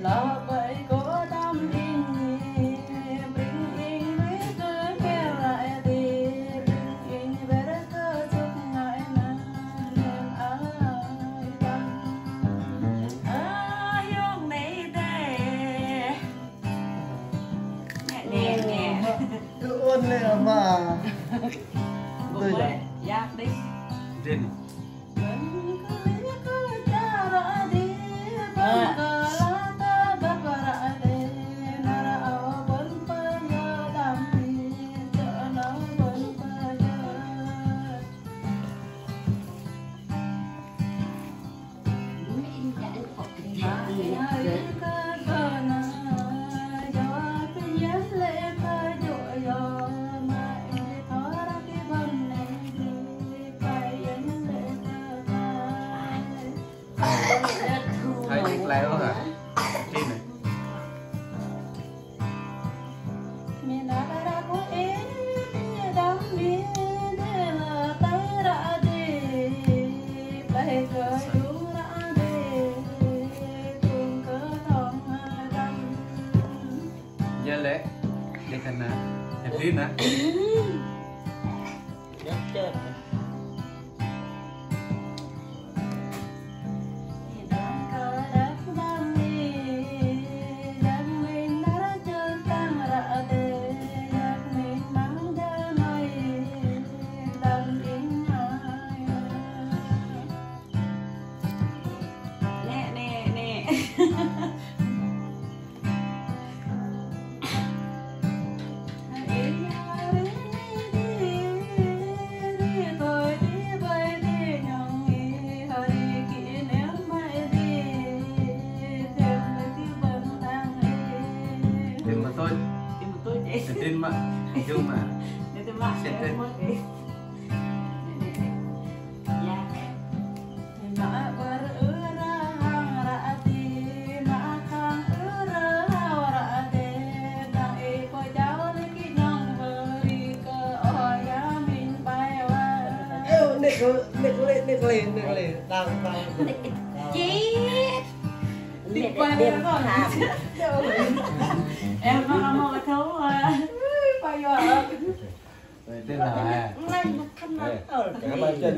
Lo vậy có tâm in bình in với cơ kêu lại thì bình in về đất cơ chúc ngại nắng niềm ai tâm hướng này đây nè nè cứ ôn lên mà tôi giác đi Trên thấy thích léo hả? Trên này giờ lẽ để thành nào đẹp tin hả? chết tin mà chung mà sẽ tên nịch lên đang chị đi qua đây rồi em có một thú quay vào tên là ở